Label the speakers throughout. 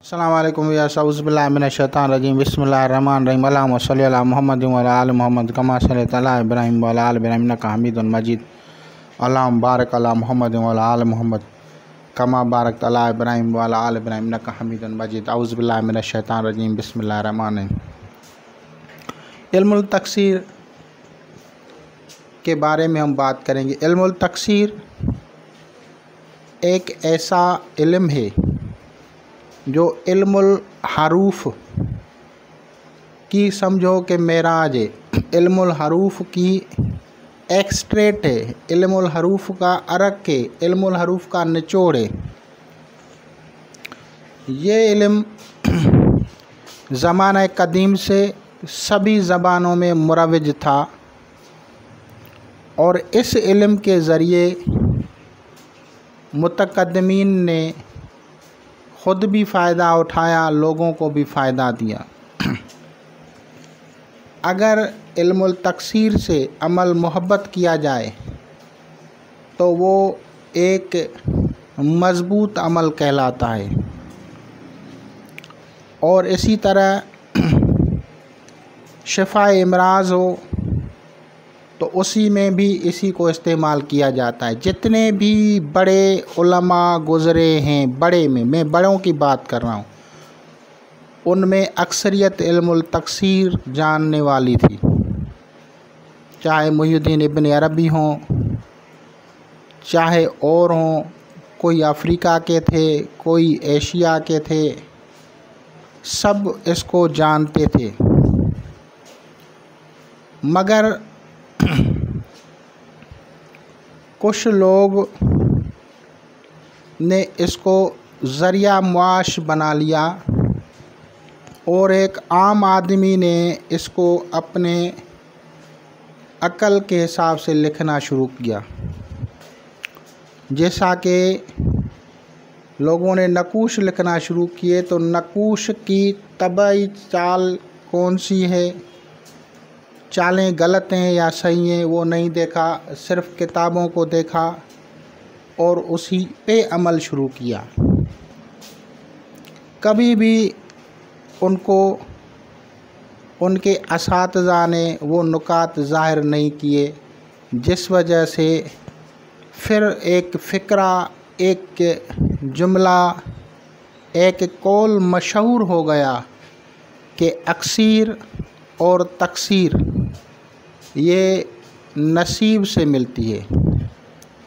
Speaker 1: अस्सलामुअलैकुम औज़ुबिल्लाहिमिनश्शैतानिर्रजीम बिस्मिल्लाहिर्रहमानिर्रहीम अल्लाहुम्मा सल्लि अला मुहम्मदिन व अला आलि मुहम्मद कमा सल्लैता अला इब्राहीम व अला आलि इब्राहीम इन्नका हमीदुम मजीद अल्लाहुम्मा बारिक अला मुहम्मदिन व अला आलि मुहम्मद कमा बारकता अला इब्राहीम व अला आलि इब्राहीम इन्नका हमीदुम मजीद औज़ुबिल्लाहिमिनश्शैतानिर्रजीम बिस्मिल्लाहिर्रहमानिर्रहीम। इल्मुल तकसीर के बारे में हम बात करेंगे। इल्मुल तकसीर एक ऐसा इल्म है जो इल्मुल हरूफ की समझो कि मेराज है। इल्मुल हरूफ की एक्सट्रेट है, इल्मुल हरूफ का अरक है, इल्मुल हरूफ का निचोड़ है। ये इल्म ज़माना कदीम से सभी ज़बानों में मुरव्वज था और इस इल्म के ज़रिए मुतक़द्दिमीन ने ख़ुद भी फ़ायदा उठाया, लोगों को भी फ़ायदा दिया। अगर इल्मुल तकसीर से अमल मोहब्बत किया जाए तो वो एक मज़बूत अमल कहलाता है। और इसी तरह शिफ़ाए इमराज़ हो तो उसी में भी इसी को इस्तेमाल किया जाता है। जितने भी बड़े उलमा गुज़रे हैं, बड़े में मैं बड़ों की बात कर रहा हूँ, उनमें अक्सरियत इल्मुल तकसीर जानने वाली थी। चाहे मुहिउद्दीन इब्न अरबी हों, चाहे और हों, कोई अफ्रीका के थे, कोई एशिया के थे, सब इसको जानते थे। मगर कुछ लोग ने इसको ज़रिया मुआश बना लिया और एक आम आदमी ने इसको अपने अक़ल के हिसाब से लिखना शुरू किया। जैसा कि लोगों ने नक़ूश लिखना शुरू किए तो नक़ूश की तबाई चाल कौन सी है, चालें गलत हैं या सही हैं, वो नहीं देखा, सिर्फ़ किताबों को देखा और उसी पे अमल शुरू किया। कभी भी उनको उनके असातिज़ा ने वो नुकात ज़ाहिर नहीं किए, जिस वजह से फिर एक फ़िक्रा, एक जुमला, एक कौल मशहूर हो गया कि अक्सीर और तकसीर ये नसीब से मिलती है।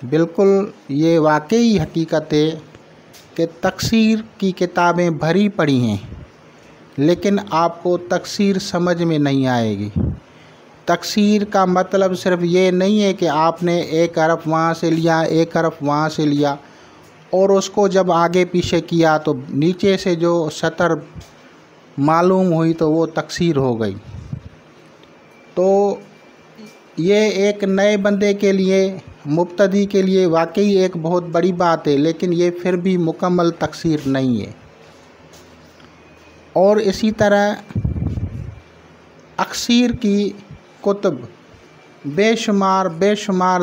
Speaker 1: बिल्कुल ये वाकई हकीकत है कि तकसीर की किताबें भरी पड़ी हैं, लेकिन आपको तकसीर समझ में नहीं आएगी। तकसीर का मतलब सिर्फ़ ये नहीं है कि आपने एक हरफ वहाँ से लिया, एक हरफ वहाँ से लिया और उसको जब आगे पीछे किया तो नीचे से जो सतर मालूम हुई तो वो तकसीर हो गई। तो ये एक नए बंदे के लिए, मुब्तदी के लिए वाकई एक बहुत बड़ी बात है, लेकिन ये फिर भी मुकम्मल तकसीर नहीं है। और इसी तरह अक्सीर की कुतुब बेशुमार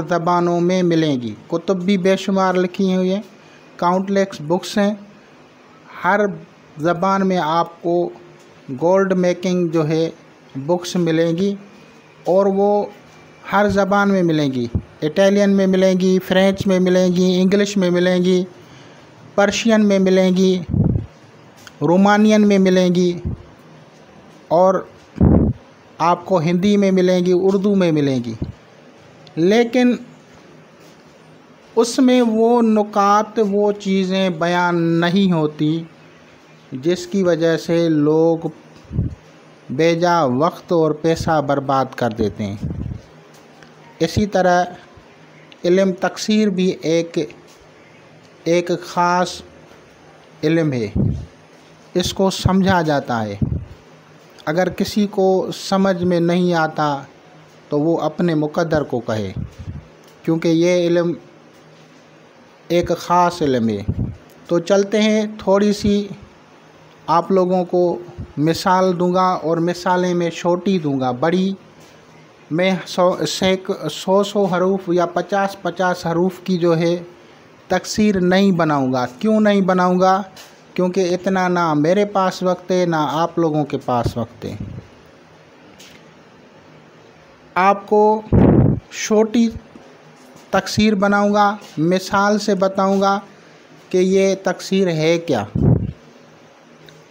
Speaker 1: ज़बानों में मिलेंगी। कुतुब भी बेशुमार लिखी हुई हैं, काउंटलेस बुक्स हैं। हर ज़बान में आपको गोल्ड मेकिंग जो है बुक्स मिलेंगी और वो हर ज़बान में मिलेंगी। इटालियन में मिलेंगी, फ्रेंच में मिलेंगी, इंग्लिश में मिलेंगी, पर्शियन में मिलेंगी, रोमानियन में मिलेंगी और आपको हिंदी में मिलेंगी, उर्दू में मिलेंगी। लेकिन उसमें वो नुकात, वो चीज़ें बयान नहीं होती जिसकी वजह से लोग बेजा वक्त और पैसा बर्बाद कर देते हैं। इसी तरह इल्म तकसीर भी एक ख़ास इल्म है। इसको समझा जाता है। अगर किसी को समझ में नहीं आता तो वो अपने मुक़द्दर को कहे, क्योंकि ये इल्म एक ख़ास इल्म है। तो चलते हैं, थोड़ी सी आप लोगों को मिसाल दूंगा और मिसालें मैं छोटी दूंगा, बड़ी मैं 100 हरूफ या 50 हरूफ की जो है तकसीर नहीं बनाऊंगा। क्यों नहीं बनाऊंगा? क्योंकि इतना ना मेरे पास वक्त है ना आप लोगों के पास वक्त है। आपको छोटी तकसीर बनाऊंगा, मिसाल से बताऊंगा कि ये तकसीर है क्या,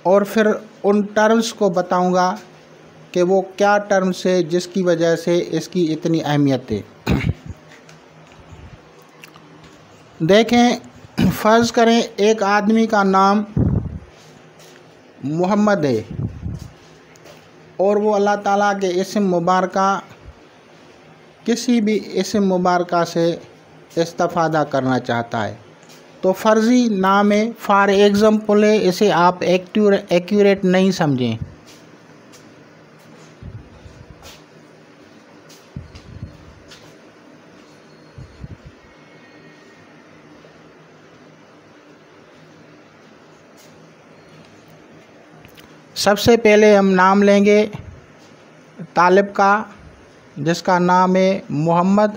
Speaker 1: और फिर उन टर्म्स को बताऊंगा कि वो क्या टर्म्स है जिसकी वजह से इसकी इतनी अहमियत है। देखें, फ़र्ज़ करें एक आदमी का नाम मोहम्मद है और वो अल्लाह ताला के इस्म मुबारका किसी भी इस्म मुबारका से इस्तिफ़ादा करना चाहता है तो फ़र्ज़ी नाम है, फॉर एग्ज़ाम्पल है, इसे आप एक्यूरेट नहीं समझें। सबसे पहले हम नाम लेंगे तालिब का, जिसका नाम है मोहम्मद,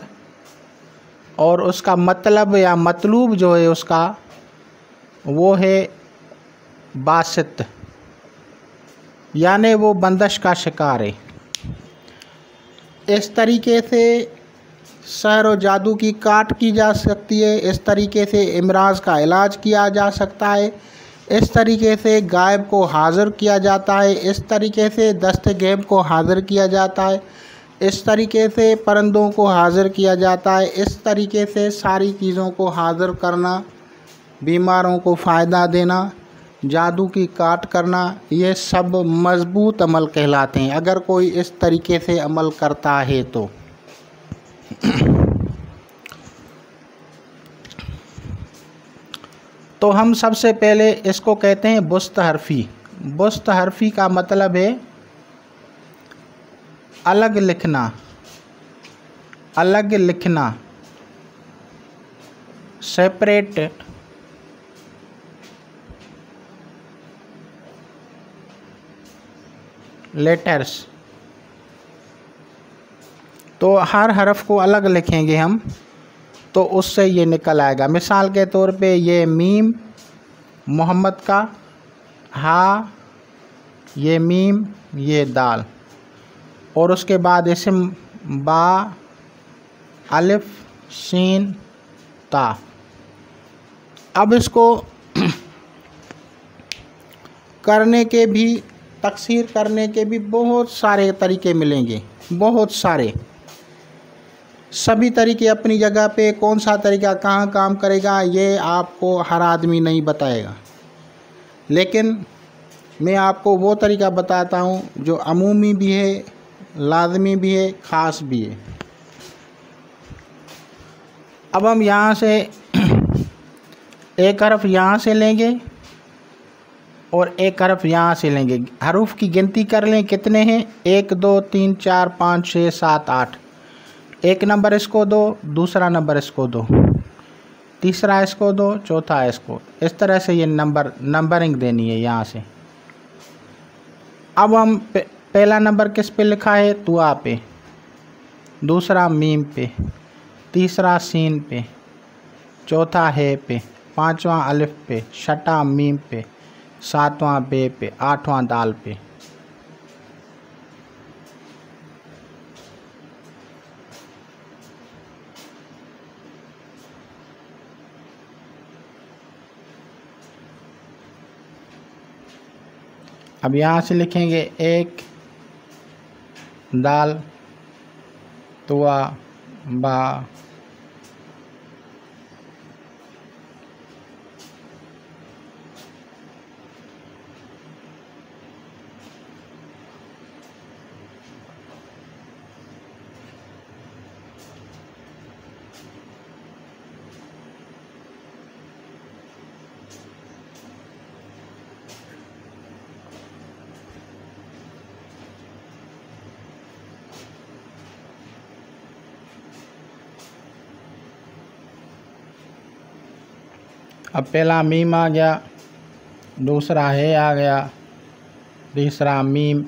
Speaker 1: और उसका मतलब या मतलूब जो है उसका वो है बासित, यानी वो बंदिश का शिकार है। इस तरीके से सहर व जादू की काट की जा सकती है, इस तरीके से इमराज का इलाज किया जा सकता है, इस तरीके से गायब को हाज़िर किया जाता है, इस तरीके से दस्त गैब को हाज़िर किया जाता है, इस तरीके से परिंदों को हाज़िर किया जाता है, इस तरीके से सारी चीज़ों को हाज़िर करना, बीमारों को फ़ायदा देना, जादू की काट करना, ये सब मज़बूत अमल कहलाते हैं अगर कोई इस तरीके से अमल करता है तो। तो हम सबसे पहले इसको कहते हैं बुस्त हरफ़ी। बुस्त हरफ़ी का मतलब है अलग लिखना, अलग लिखना, सेपरेट लेटर्स। तो हर हरफ को अलग लिखेंगे हम तो उससे ये निकल आएगा। मिसाल के तौर पे ये मीम मोहम्मद का, हा ये मीम, ये दाल, और उसके बाद इसम बा, अलिफ, सीन, ता। अब इसको करने के भी, तकसीर करने के भी बहुत सारे तरीके मिलेंगे, बहुत सारे। सभी तरीके अपनी जगह पे, कौन सा तरीका कहाँ काम करेगा ये आपको हर आदमी नहीं बताएगा, लेकिन मैं आपको वो तरीका बताता हूँ जो अमूमी भी है, लाज़मी भी है, ख़ास भी है। अब हम यहाँ से एक हरफ यहाँ से लेंगे और एक हरफ यहाँ से लेंगे। हरूफ की गिनती कर लें कितने हैं, 1 2 3 4 5 6 7 8। एक नंबर इसको दो, दूसरा नंबर इसको दो, तीसरा इसको दो, चौथा इसको, इस तरह से ये नंबरिंग देनी है यहाँ से। अब हम पहला नंबर किस पे लिखा है, तुआ पे, दूसरा मीम पे, तीसरा सीन पे, चौथा है पे, पांचवा अलिफ पे, छठा मीम पे, सातवां बे पे, आठवां दाल पे। अब यहाँ से लिखेंगे 1 दाल, तुआ, बा, अब पहला मीम आ गया, दूसरा है आ गया, तीसरा मीम,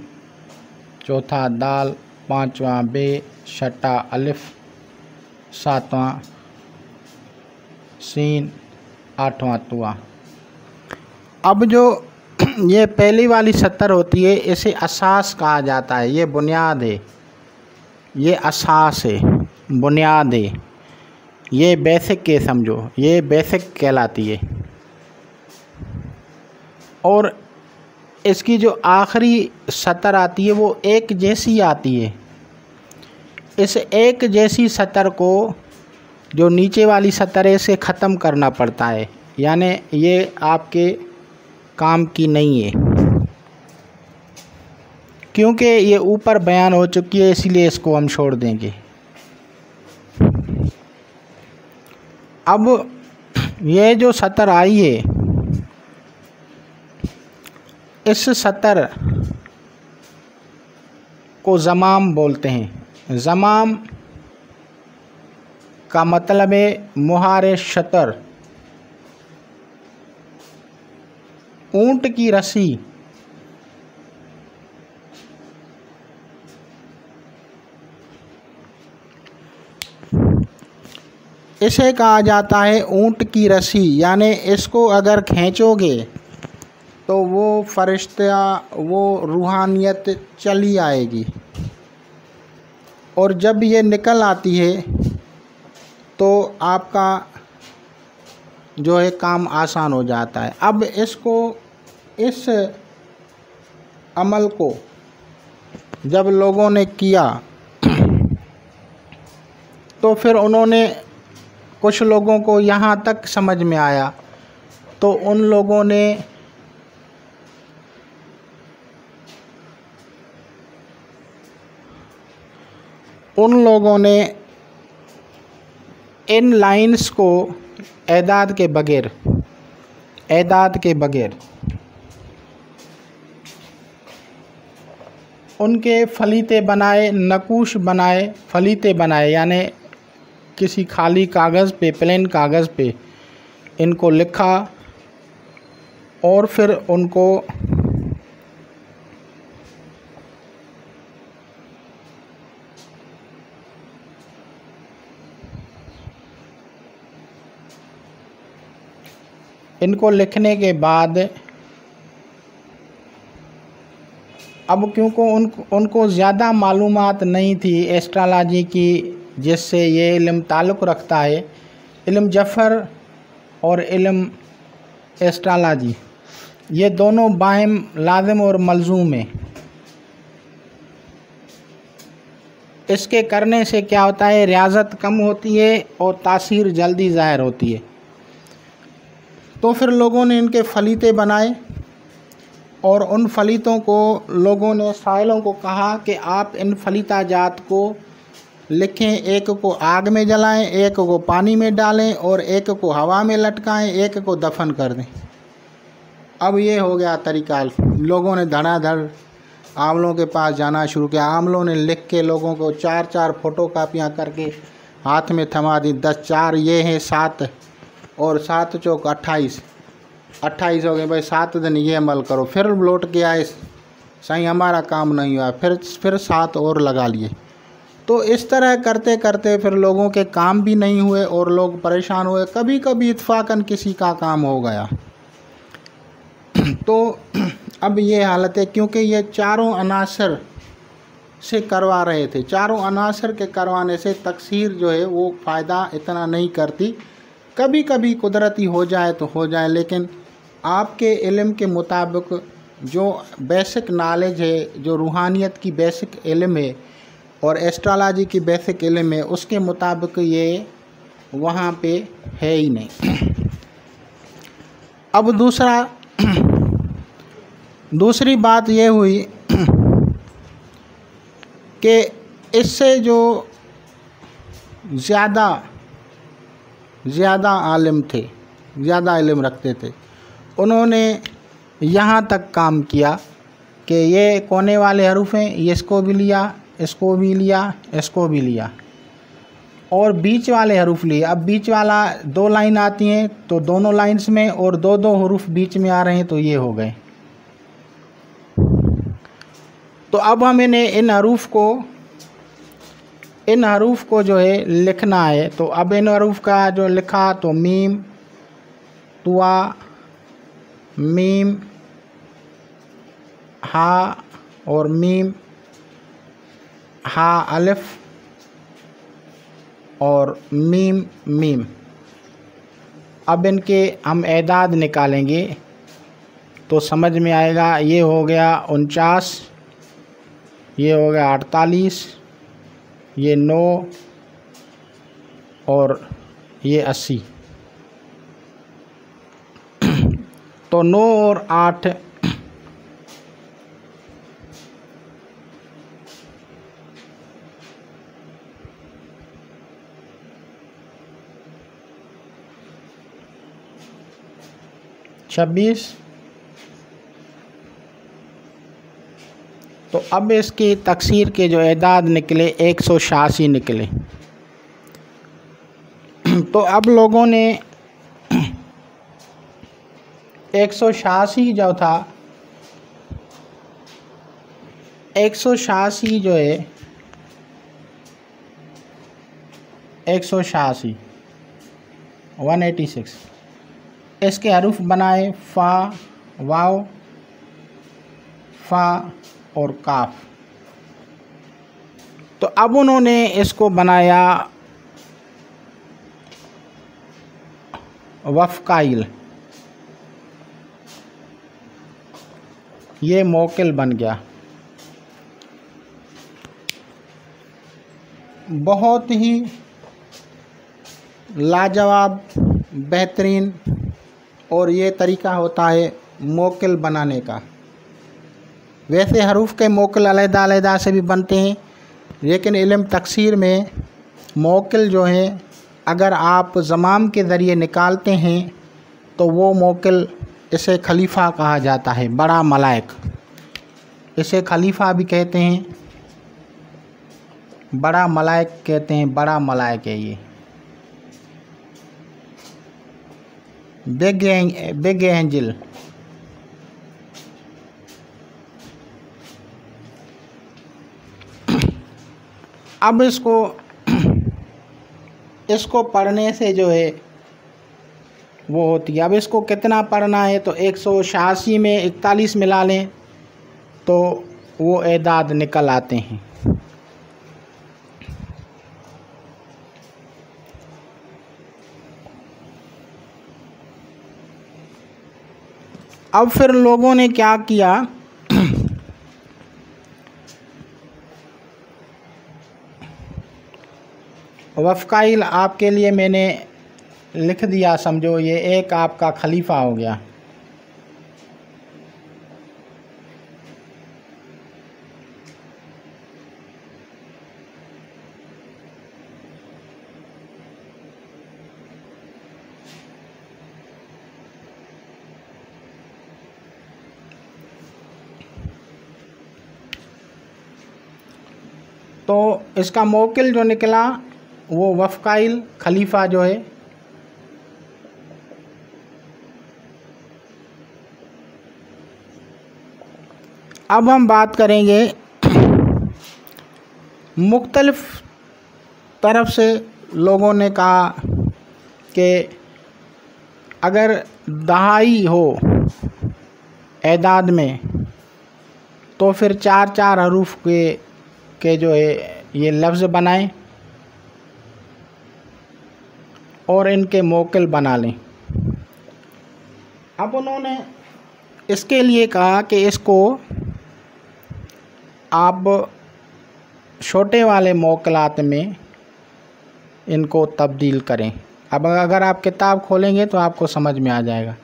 Speaker 1: चौथा दाल, पांचवा बे, छठा अलिफ, सातवां सीन, आठवां तुआ। अब जो ये पहली वाली सतर होती है इसे असास कहा जाता है, ये बुनियाद है, ये असास है, बुनियाद है, ये बेसिक के समझो, ये बेसिक कहलाती है। और इसकी जो आखिरी सतर आती है वो एक जैसी आती है। इस एक जैसी सतर को जो नीचे वाली सतर है इसे ख़त्म करना पड़ता है, यानी ये आपके काम की नहीं है, क्योंकि ये ऊपर बयान हो चुकी है, इसीलिए इसको हम छोड़ देंगे। अब ये जो सतर आई है, इस सतर को ज़माम बोलते हैं। ज़माम का मतलब है मुहारे शतर, ऊंट की रस्सी। इसे कहा जाता है ऊंट की रस्सी, यानी इसको अगर खींचोगे तो वो फरिश्ता, वो रूहानियत चली आएगी, और जब ये निकल आती है तो आपका जो है काम आसान हो जाता है। अब इसको, इस अमल को जब लोगों ने किया तो फिर उन्होंने, कुछ लोगों को यहाँ तक समझ में आया तो उन लोगों ने इन लाइंस को एदाद के बग़ैर उनके फलीते बनाए, नकूश बनाए, फलीते बनाए, यानी किसी खाली कागज़ पे, प्लेन कागज़ पे इनको लिखा और फिर उनको लिखने के बाद, अब क्योंकि उनको ज़्यादा मालूमात नहीं थी एस्ट्रोलॉजी की, जिससे ये इल्म ताल्लुक़ रखता है, इल्म जफ़र और इल्म एस्ट्रोलॉजी, ये दोनों बाहिम लाज़िम और मलज़ूम है। इसके करने से क्या होता है, रियाज़त कम होती है और तासीर जल्दी ज़ाहिर होती है। तो फिर लोगों ने इनके फलीते बनाए और उन फलीतों को लोगों ने, साइलों को कहा कि आप इन फलीता जात को लिखें, एक को आग में जलाएं, एक को पानी में डालें और एक को हवा में लटकाएं, एक को दफन कर दें। अब ये हो गया तरीका। लोगों ने धड़ाधड़ आमलों के पास जाना शुरू किया। आमलों ने लिख के लोगों को 4-4 फ़ोटो कापियाँ करके हाथ में थमा दी। 10 4 ये हैं 7 और 7 चौक 28 हो गए भाई, 7 दिन ये अमल करो। फिर लौट के आए, सही हमारा काम नहीं हुआ, फिर 7 और लगा लिए। तो इस तरह करते करते फिर लोगों के काम भी नहीं हुए और लोग परेशान हुए। कभी कभी इत्फाकन किसी का काम हो गया। तो अब ये हालत है, क्योंकि ये चारों अनासर से करवा रहे थे। चारों अनासर के करवाने से तकसीर जो है वो फ़ायदा इतना नहीं करती। कभी कभी कुदरती हो जाए तो हो जाए, लेकिन आपके इल्म के मुताबिक जो बेसिक नॉलेज है, जो रूहानियत की बेसिक इल्म है और एस्ट्रोलॉजी की बेसिक इल्म है, उसके मुताबिक ये वहाँ पे है ही नहीं। अब दूसरी बात ये हुई कि इससे जो ज़्यादा आलिम थे, ज़्यादा इल्म रखते थे, उन्होंने यहाँ तक काम किया कि ये कोने वाले हरूफ हैं, ये इसको भी लिया, इसको भी लिया, इसको भी लिया और बीच वाले हरूफ लिए। अब बीच वाला 2 लाइन आती हैं तो दोनों लाइंस में, और 2 हरूफ बीच में आ रहे हैं तो ये हो गए। तो अब हम इन हरूफ को जो है लिखना है। तो अब इन हरूफ का जो लिखा तो मीम, तुआ, मीम, हा और मीम, हा अलिफ और मीम मीम। अब इनके हम एदाद निकालेंगे तो समझ में आएगा। ये हो गया 49, ये हो गया 48, ये 9 और ये 80। तो 9 और 8 26। तो अब इसकी तकसीर के जो एदाद निकले 186 निकले। तो अब लोगों ने 186 जो था, 186 जो है 186 186 इसके हरूफ बनाए फ़ा, वाव, फ़ा और काफ। तो अब उन्होंने इसको बनाया वफ़काइल, ये मोकिल बन गया। बहुत ही लाजवाब, बेहतरीन और ये तरीका होता है मोकिल बनाने का। वैसे हरूफ के मोकिल अलहदा अलहदा से भी बनते हैं, लेकिन इल्म तकसीर में मोकिल जो हैं अगर आप ज़माम के ज़रिए निकालते हैं तो वो मोकिल, इसे खलीफा कहा जाता है, बड़ा मलाइक, इसे खलीफा भी कहते हैं, बड़ा मलाइक कहते हैं, बड़ा मलाइक है ये। Big angel. अब इसको पढ़ने से जो है वो होती है। अब इसको कितना पढ़ना है तो 186 में 41 मिला लें तो वो एदाद निकल आते हैं। अब फिर लोगों ने क्या किया, वफ़काइल आपके लिए मैंने लिख दिया, समझो ये एक आपका खलीफा हो गया। तो इसका मोकिल जो निकला वो वफ़काइल खलीफा जो है। अब हम बात करेंगे मुख्तलिफ़ तरफ से लोगों ने कहा कि अगर दहाई हो एदाद में तो फिर 4-4 हरूफ के जो है ये लफ्ज़ बनाएं और इनके मोकिल बना लें। अब उन्होंने इसके लिए कहा कि इसको आप छोटे वाले मोकिलात में इनको तब्दील करें। अब अगर आप किताब खोलेंगे तो आपको समझ में आ जाएगा।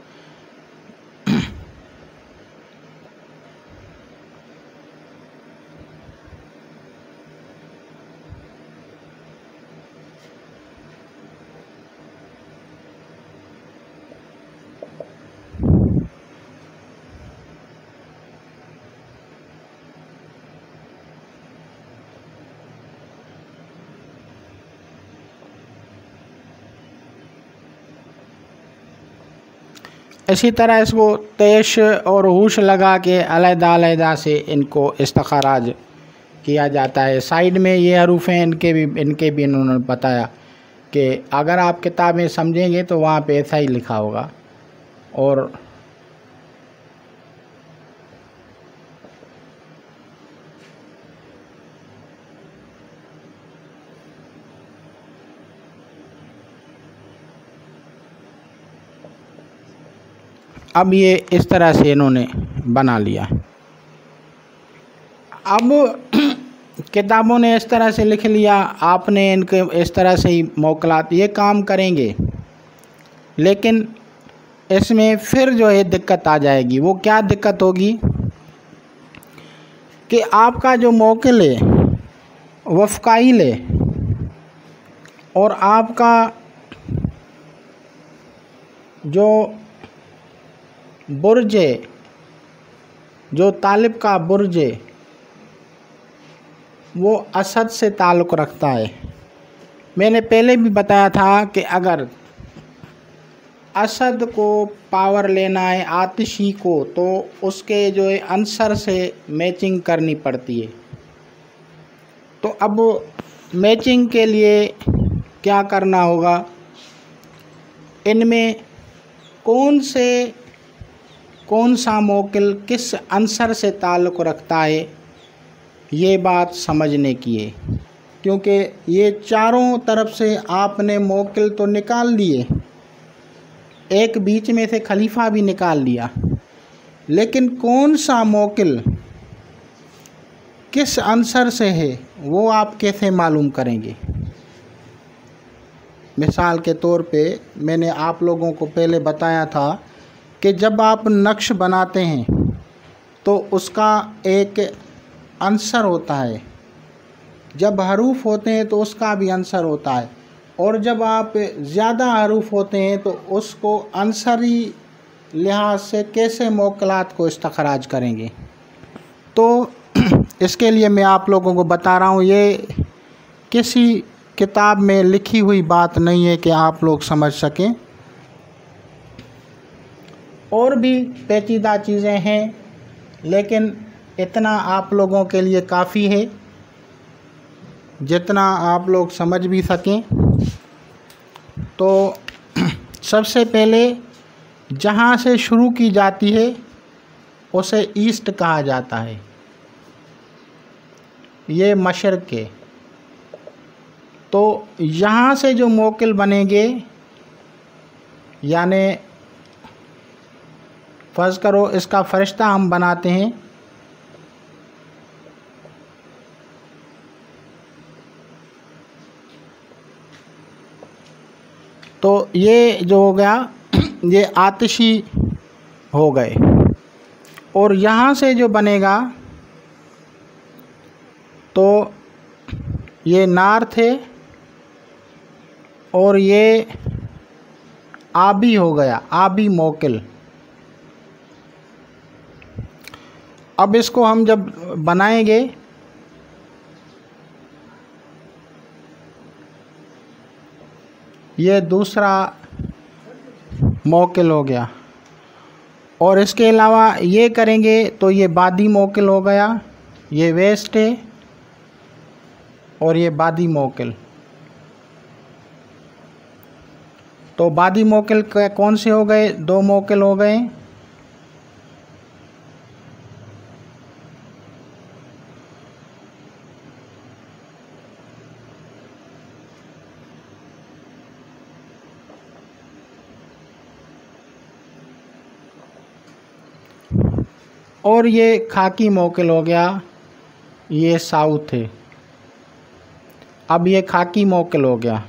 Speaker 1: इसी तरह इसको तेश और होश लगा के अलहदा अलहदा से इनको इस्तखराज किया जाता है। साइड में ये हरूफ हैं, इनके भी इन्होंने बताया कि अगर आप किताबें समझेंगे तो वहाँ पे ऐसा ही लिखा होगा। और अब ये इस तरह से इन्होंने बना लिया। अब किताबों ने इस तरह से लिख लिया, आपने इनके इस तरह से ही मौकलात ये काम करेंगे, लेकिन इसमें फिर जो है दिक्कत आ जाएगी। वो क्या दिक्कत होगी कि आपका जो मौकिल है वफ़काइल है और आपका जो बुर्ज है, जो तालिब का बुर्ज है, वो असद से ताल्लुक़ रखता है। मैंने पहले भी बताया था कि अगर असद को पावर लेना है आतिशी को, तो उसके जो है अंसर से मैचिंग करनी पड़ती है। तो अब मैचिंग के लिए क्या करना होगा, इनमें कौन सा मौकिल किस अंसर से ताल्लुक़ रखता है, ये बात समझने की है। क्योंकि ये चारों तरफ से आपने मौकिल तो निकाल दिए, एक बीच में से खलीफा भी निकाल लिया, लेकिन कौन सा मौकिल किस अंसर से है वो आप कैसे मालूम करेंगे। मिसाल के तौर पे मैंने आप लोगों को पहले बताया था कि जब आप नक्श बनाते हैं तो उसका एक अंसर होता है, जब हरूफ होते हैं तो उसका भी अंसर होता है, और जब आप ज़्यादा हरूफ होते हैं तो उसको अंसरी लिहाज से कैसे मौकलात को इस्तखराज करेंगे। तो इसके लिए मैं आप लोगों को बता रहा हूँ, ये किसी किताब में लिखी हुई बात नहीं है कि आप लोग समझ सकें। और भी पेचीदा चीज़ें हैं, लेकिन इतना आप लोगों के लिए काफ़ी है जितना आप लोग समझ भी सकें। तो सबसे पहले जहाँ से शुरू की जाती है उसे ईस्ट कहा जाता है, ये मशरक़ के। तो यहाँ से जो मौकिल बनेंगे, यानी फ़र्ज़ करो इसका फ़रिश्ता हम बनाते हैं, तो ये जो हो गया ये आतिशी हो गए। और यहाँ से जो बनेगा तो ये नार थे और ये आबी हो गया, आबी मौकिल। अब इसको हम जब बनाएंगे ये दूसरा मौकिल हो गया, और इसके अलावा ये करेंगे तो ये बादी मौकिल हो गया, ये वेस्ट है और ये बादी मौकिल। तो बादी मौकिल कौन से हो गए, दो मौकिल हो गए। और ये खाकी मौकिल हो गया, ये साउथ है। अब ये खाकी मौकिल हो गया,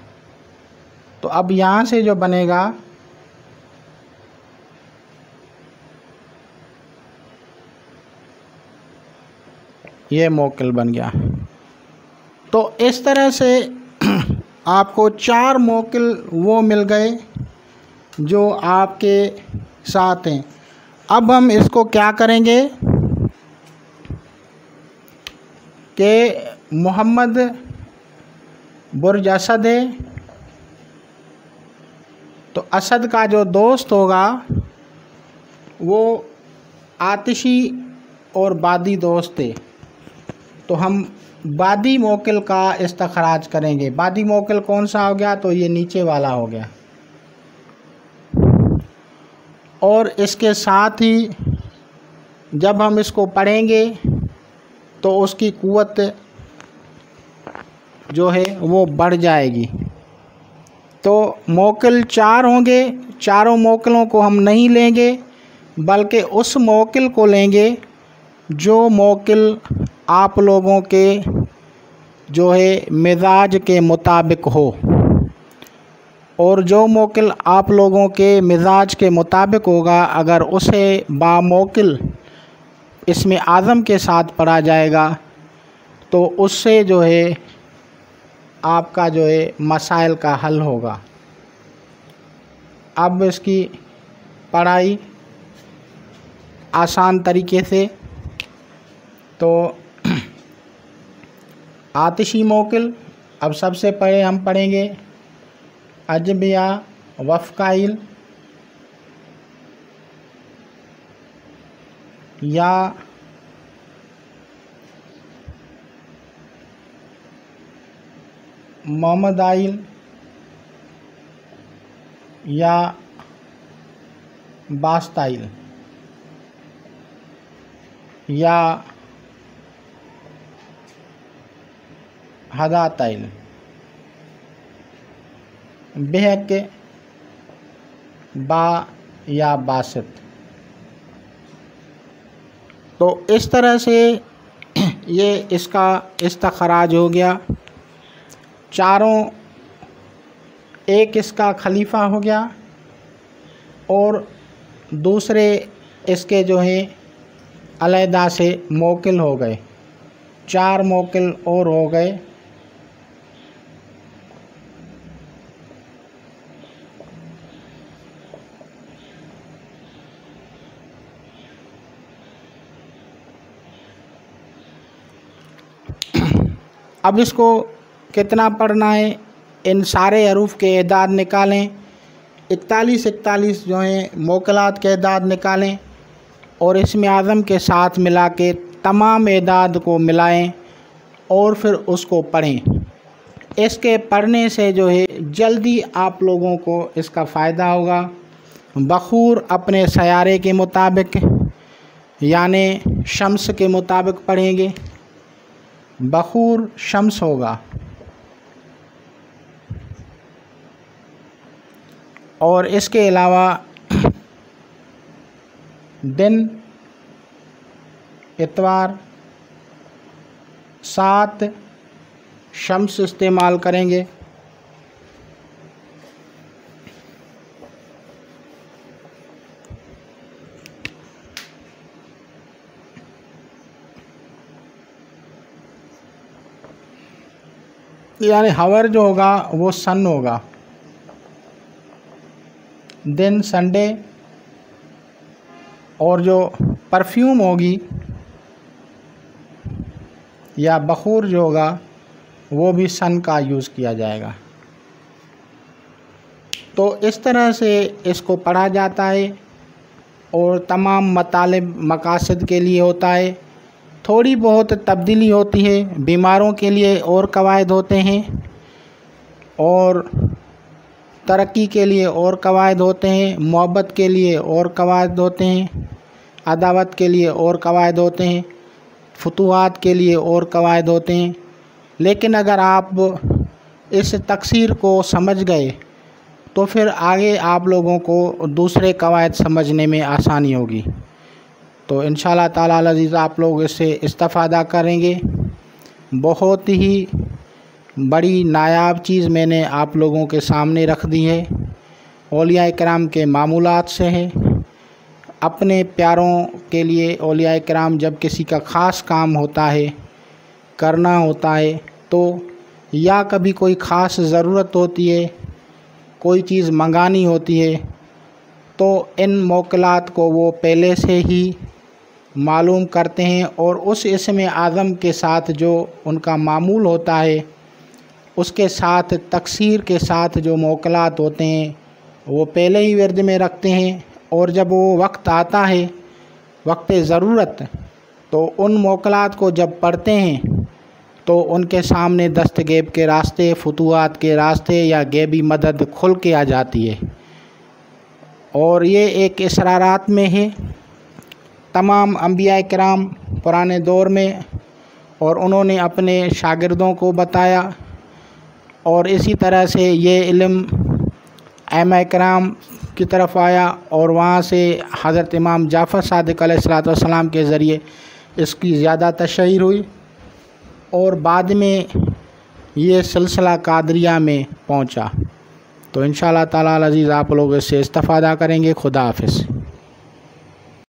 Speaker 1: तो अब यहाँ से जो बनेगा ये मौकिल बन गया। तो इस तरह से आपको चार मौकिल वो मिल गए जो आपके साथ हैं। अब हम इसको क्या करेंगे कि मोहम्मद बुर्ज असद है, तो असद का जो दोस्त होगा वो आतिशी और बादी दोस्त है, तो हम बादी मौकिल का इस्तखराज करेंगे। बादी मौकिल कौन सा हो गया, तो ये नीचे वाला हो गया। और इसके साथ ही जब हम इसको पढ़ेंगे तो उसकी कुव्वत जो है वो बढ़ जाएगी। तो मौकिल चार होंगे, चारों मौकिलों को हम नहीं लेंगे, बल्कि उस मौकिल को लेंगे जो मौकिल आप लोगों के जो है मिजाज के मुताबिक हो। और जो मौकिल आप लोगों के मिजाज के मुताबिक होगा, अगर उसे बामौकिल इसमें आज़म के साथ पढ़ा जाएगा तो उससे जो है आपका जो है मसाइल का हल होगा। अब इसकी पढ़ाई आसान तरीके से, तो आतिशी मौकिल अब सबसे पहले हम पढ़ेंगे अजबिया वफ़काइल या मोहम्मदाइल या बास्ताइल या हदाताइल बेहक बा या बासित। तो इस तरह से ये इसका इस्तखराज हो गया। चारों, एक इसका खलीफा हो गया और दूसरे इसके जो हैं अलहदा से मौकिल हो गए, 4 मौकिल और हो गए। अब इसको कितना पढ़ना है, इन सारे हरूफ के एदाद निकालें, 41 जो हैं मौकिलात के एदाद निकालें और इसमें आज़म के साथ मिला के तमाम एदाद को मिलाएं और फिर उसको पढ़ें। इसके पढ़ने से जो है जल्दी आप लोगों को इसका फ़ायदा होगा। बखूर अपने सयारे के मुताबिक यानी शम्स के मुताबिक पढ़ेंगे, बखूर शम्स होगा। और इसके अलावा दिन इतवार 7 शम्स इस्तेमाल करेंगे। यानी हवर जो होगा वो सन होगा। दिन संडे, और जो परफ्यूम होगी या बखूर जो होगा वो भी सन का यूज़ किया जाएगा। तो इस तरह से इसको पढ़ा जाता है और तमाम मतालिब मकासद के लिए होता है। थोड़ी बहुत तब्दीली होती है, बीमारों के लिए और कवायद होते हैं और तरक्की के लिए और कवायद होते हैं, मोहब्बत के लिए और कवायद होते हैं, अदावत के लिए और कवायद होते हैं, फतूहात के लिए और कवायद होते हैं। लेकिन अगर आप इस तकसीर को समझ गए तो फिर आगे आप लोगों को दूसरे कवायद समझने में आसानी होगी। तो इंशाअल्लाह ताला अज़ीज़ आप लोग इससे इस्तिफ़ादा करेंगे। बहुत ही बड़ी नायाब चीज़ मैंने आप लोगों के सामने रख दी है, औलिया किराम के मामूलात से है। अपने प्यारों के लिए औलिया किराम जब किसी का ख़ास काम होता है, करना होता है, तो या कभी कोई ख़ास ज़रूरत होती है, कोई चीज़ मंगानी होती है, तो इन मौकिलात को वो पहले से ही मालूम करते हैं और उस इसम आज़म के साथ जो उनका मामूल होता है उसके साथ तकसीर के साथ जो मौकिलात होते हैं वो पहले ही विर्द में रखते हैं। और जब वो वक्त आता है, वक्त ज़रूरत, तो उन मौकिलात को जब पढ़ते हैं तो उनके सामने दस्तगैब के रास्ते, फतूहात के रास्ते या गैबी मदद खुल के आ जाती है। और ये एक इसरारात में है तमाम अंबिया किराम पुराने दौर में, और उन्होंने अपने शागिर्दों को बताया। और इसी तरह से ये इल्म आइम्मा किराम की तरफ आया और वहाँ से हज़रत इमाम जाफ़र सादिक़ अलैहिस्सलाम के ज़रिए इसकी ज़्यादा तशहीर हुई और बाद में ये सिलसिला कादरिया में पहुँचा। तो इंशाअल्लाह ताला अज़ीज़ आप लोग इससे इस्तिफ़ादा करेंगे। खुदा हाफ़िज़।